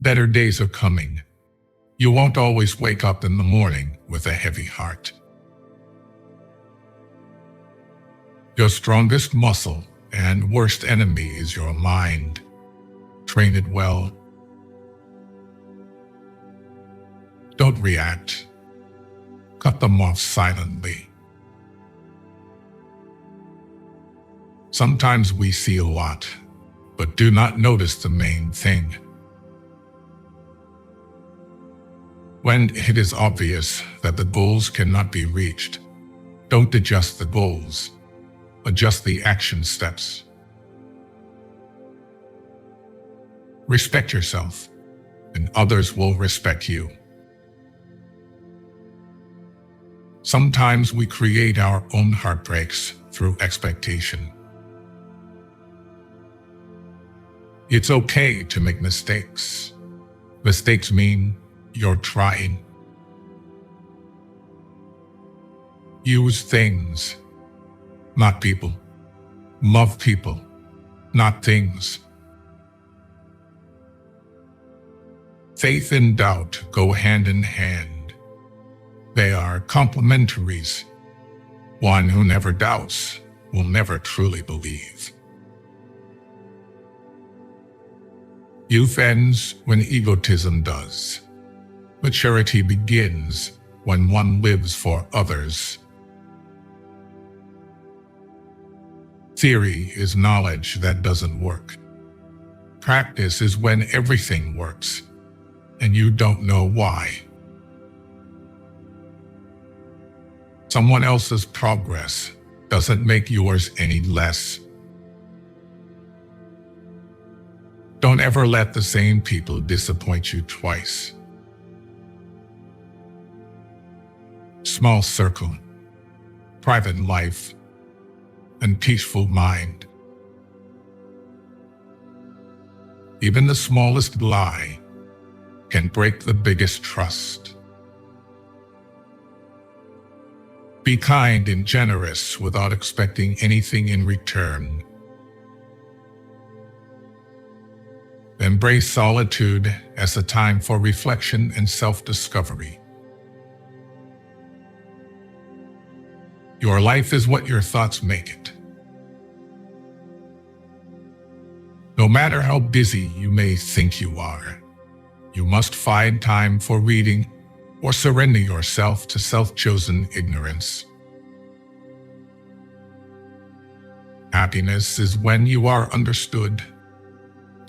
Better days are coming. You won't always wake up in the morning with a heavy heart. Your strongest muscle and worst enemy is your mind. Train it well. Don't react. Cut them off silently. Sometimes we see a lot, but do not notice the main thing. When it is obvious that the goals cannot be reached, don't adjust the goals, adjust the action steps. Respect yourself, and others will respect you. Sometimes we create our own heartbreaks through expectation. It's okay to make mistakes. Mistakes mean you're trying. Use things, not people. Love people, not things. Faith and doubt go hand in hand. They are complementaries. One who never doubts will never truly believe. Youth ends when egotism does. Maturity begins when one lives for others. Theory is knowledge that doesn't work. Practice is when everything works, and you don't know why. Someone else's progress doesn't make yours any less. Don't ever let the same people disappoint you twice. Small circle, private life, and peaceful mind. Even the smallest lie can break the biggest trust. Be kind and generous without expecting anything in return. Embrace solitude as a time for reflection and self-discovery. Your life is what your thoughts make it. No matter how busy you may think you are, you must find time for reading or surrender yourself to self-chosen ignorance. Happiness is when you are understood.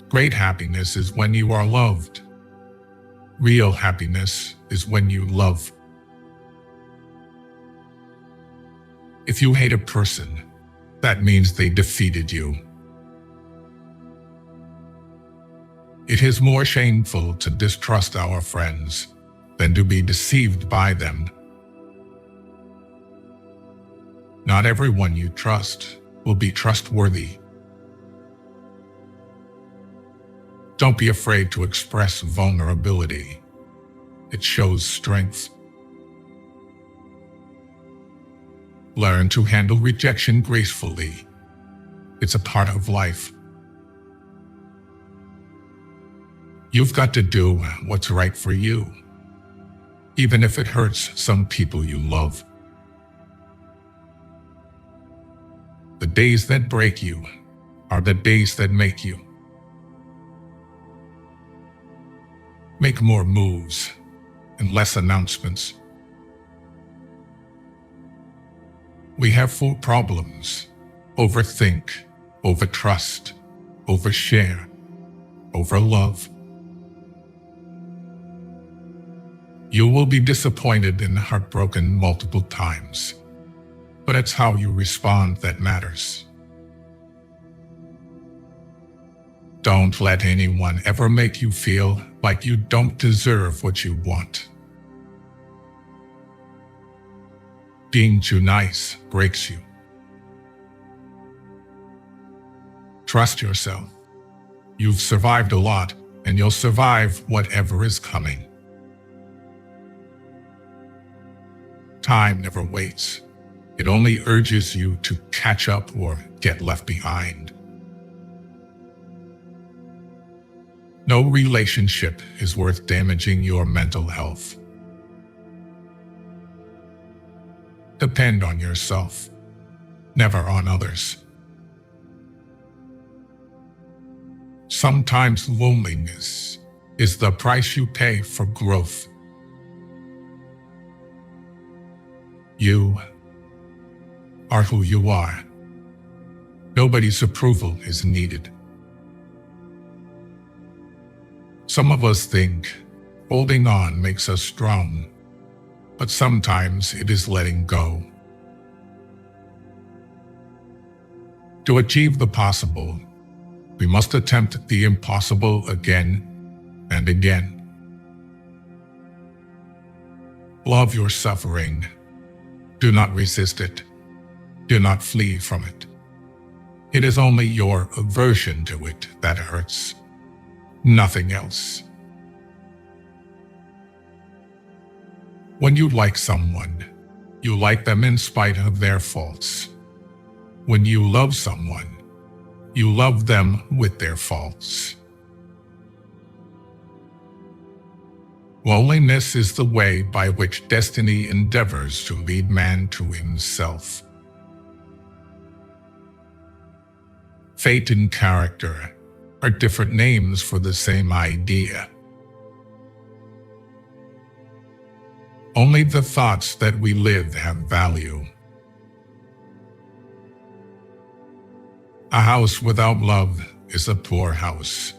Great happiness is when you are loved. Real happiness is when you love. If you hate a person, that means they defeated you. It is more shameful to distrust our friends than to be deceived by them. Not everyone you trust will be trustworthy. Don't be afraid to express vulnerability. It shows strength. Learn to handle rejection gracefully. It's a part of life. You've got to do what's right for you, even if it hurts some people you love. The days that break you are the days that make you. Make more moves and less announcements. We have 4 problems: overthink, overtrust, overshare, overlove. You will be disappointed and heartbroken multiple times, but it's how you respond that matters. Don't let anyone ever make you feel like you don't deserve what you want. Being too nice breaks you. Trust yourself. You've survived a lot, and you'll survive whatever is coming. Time never waits. It only urges you to catch up or get left behind. No relationship is worth damaging your mental health. Depend on yourself, never on others. Sometimes loneliness is the price you pay for growth. You are who you are. Nobody's approval is needed. Some of us think holding on makes us strong, but sometimes it is letting go. To achieve the possible, we must attempt the impossible again and again. Love your suffering. Do not resist it. Do not flee from it. It is only your aversion to it that hurts, nothing else. When you like someone, you like them in spite of their faults. When you love someone, you love them with their faults. Loneliness is the way by which destiny endeavors to lead man to himself. Fate and character are different names for the same idea. Only the thoughts that we live have value. A house without love is a poor house,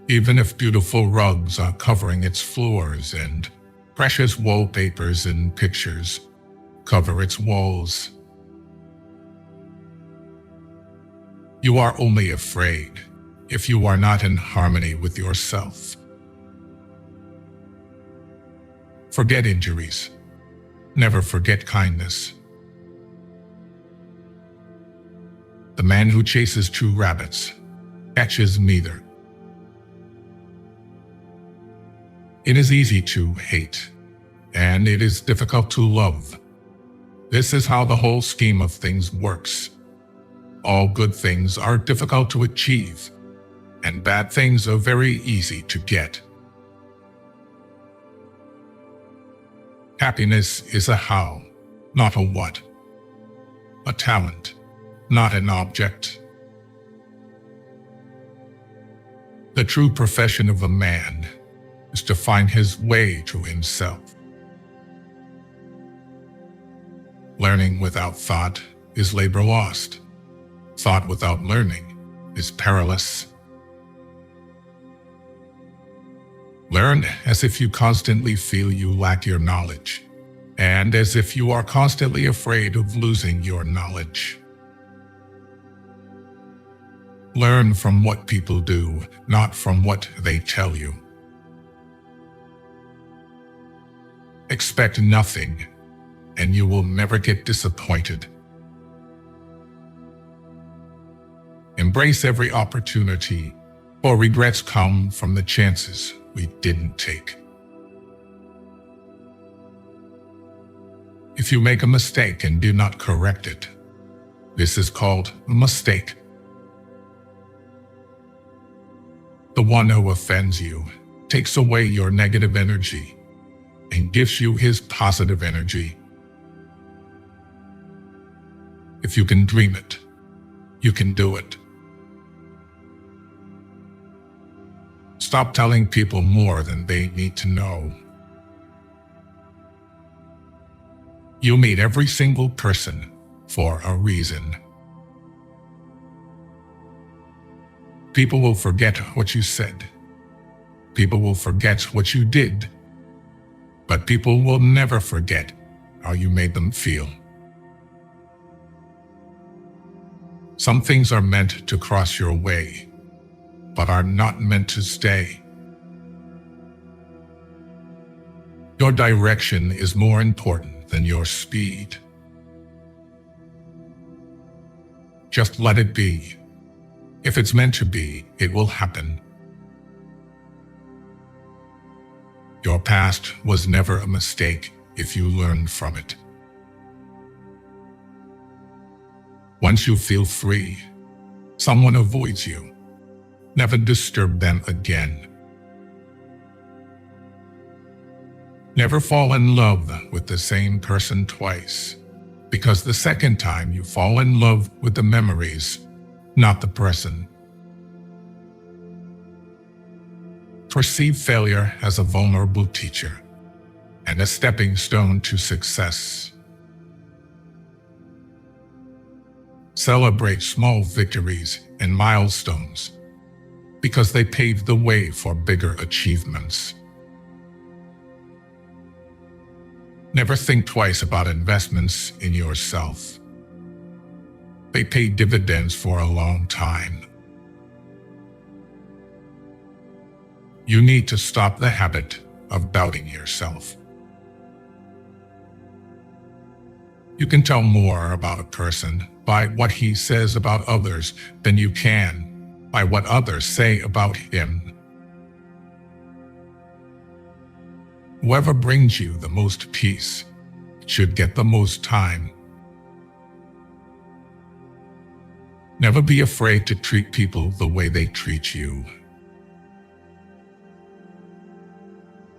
even if beautiful rugs are covering its floors and precious wallpapers and pictures cover its walls. You are only afraid if you are not in harmony with yourself. Forget injuries. Never forget kindness. The man who chases two rabbits catches neither. It is easy to hate, and it is difficult to love. This is how the whole scheme of things works. All good things are difficult to achieve, and bad things are very easy to get. Happiness is a how, not a what. A talent, not an object. The true profession of a man is to find his way to himself. Learning without thought is labor lost. Thought without learning is perilous. Learn as if you constantly feel you lack your knowledge, and as if you are constantly afraid of losing your knowledge. Learn from what people do, not from what they tell you. Expect nothing, and you will never get disappointed. Embrace every opportunity, for regrets come from the chances we didn't take. If you make a mistake and do not correct it, this is called a mistake. The one who offends you takes away your negative energy and gives you his positive energy. If you can dream it, you can do it. Stop telling people more than they need to know. You meet every single person for a reason. People will forget what you said. People will forget what you did. But people will never forget how you made them feel. Some things are meant to cross your way, but are not meant to stay. Your direction is more important than your speed. Just let it be. If it's meant to be, it will happen. Your past was never a mistake if you learned from it. Once you feel free, someone avoids you. Never disturb them again. Never fall in love with the same person twice, because the second time you fall in love with the memories, not the present. Perceive failure as a vulnerable teacher and a stepping stone to success. Celebrate small victories and milestones because they pave the way for bigger achievements. Never think twice about investments in yourself. They pay dividends for a long time. You need to stop the habit of doubting yourself. You can tell more about a person by what he says about others than you can by what others say about him. Whoever brings you the most peace should get the most time. Never be afraid to treat people the way they treat you.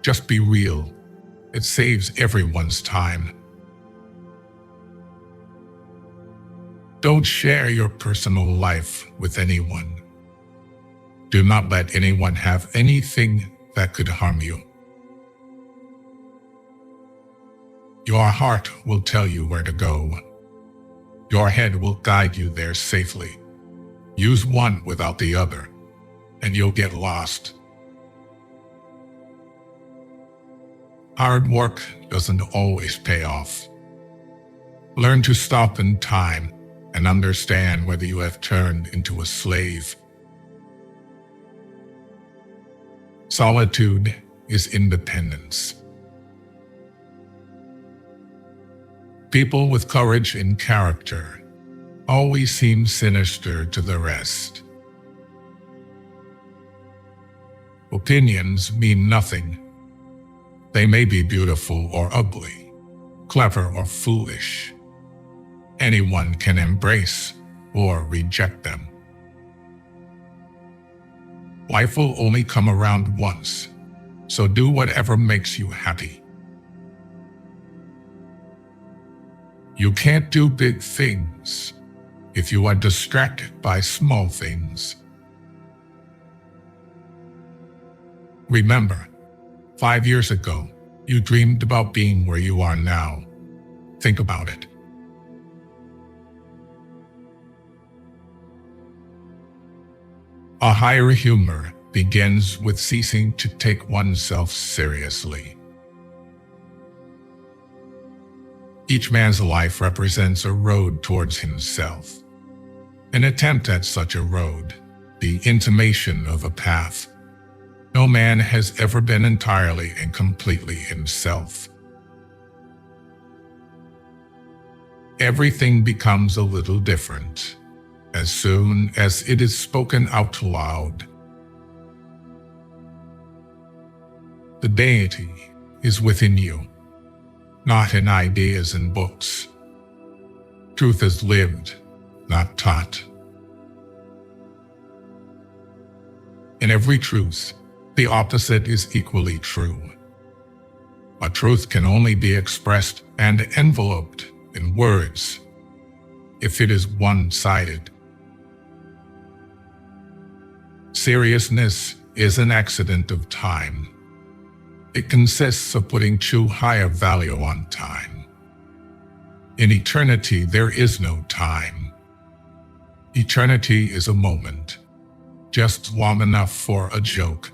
Just be real. It saves everyone's time. Don't share your personal life with anyone. Do not let anyone have anything that could harm you. Your heart will tell you where to go. Your head will guide you there safely. Use one without the other, and you'll get lost. Hard work doesn't always pay off. Learn to stop in time and understand whether you have turned into a slave. Solitude is independence. People with courage and character always seem sinister to the rest. Opinions mean nothing. They may be beautiful or ugly, clever or foolish. Anyone can embrace or reject them. Life will only come around once, so do whatever makes you happy. You can't do big things if you are distracted by small things. Remember, 5 years ago, you dreamed about being where you are now. Think about it. A higher humor begins with ceasing to take oneself seriously. Each man's life represents a road towards himself. An attempt at such a road, the intimation of a path. No man has ever been entirely and completely himself. Everything becomes a little different as soon as it is spoken out loud. The deity is within you, not in ideas and books. Truth is lived, not taught. In every truth, the opposite is equally true. A truth can only be expressed and enveloped in words if it is one-sided. Seriousness is an accident of time. It consists of putting too high a value on time. In eternity, there is no time. Eternity is a moment, just long enough for a joke.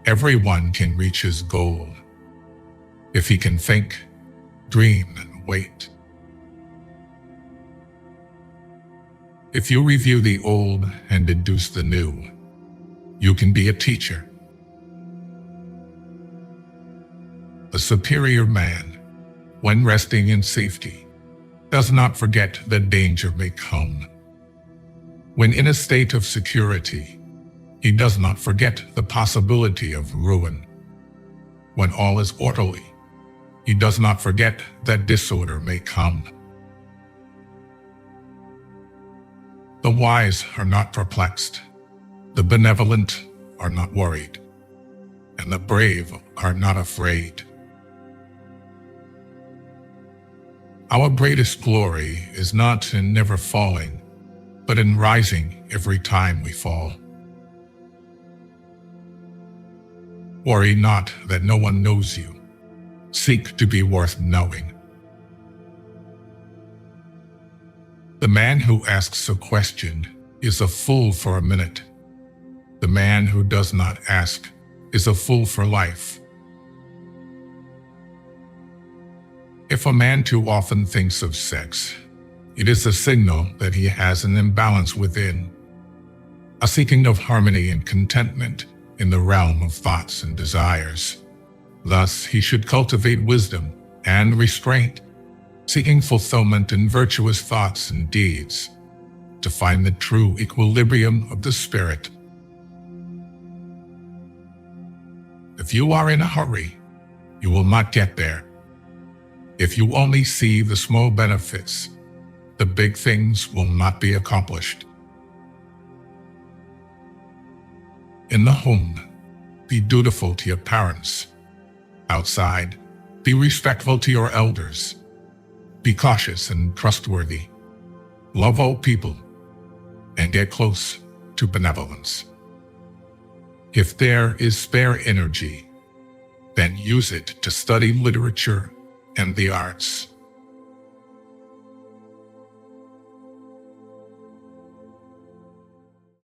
Everyone can reach his goal if he can think, dream, and wait. If you review the old and deduce the new, you can be a teacher. A superior man, when resting in safety, does not forget that danger may come. When in a state of security, he does not forget the possibility of ruin. When all is orderly, he does not forget that disorder may come. The wise are not perplexed, the benevolent are not worried, and the brave are not afraid. Our greatest glory is not in never falling, but in rising every time we fall. Worry not that no one knows you. Seek to be worth knowing. The man who asks a question is a fool for a minute. The man who does not ask is a fool for life. If a man too often thinks of sex, it is a signal that he has an imbalance within, a seeking of harmony and contentment in the realm of thoughts and desires. Thus, he should cultivate wisdom and restraint, seeking fulfillment in virtuous thoughts and deeds, to find the true equilibrium of the spirit. If you are in a hurry, you will not get there. If you only see the small benefits, the big things will not be accomplished. In the home, be dutiful to your parents. Outside, be respectful to your elders. Be cautious and trustworthy. Love all people, and get close to benevolence. If there is spare energy, then use it to study literature and the arts.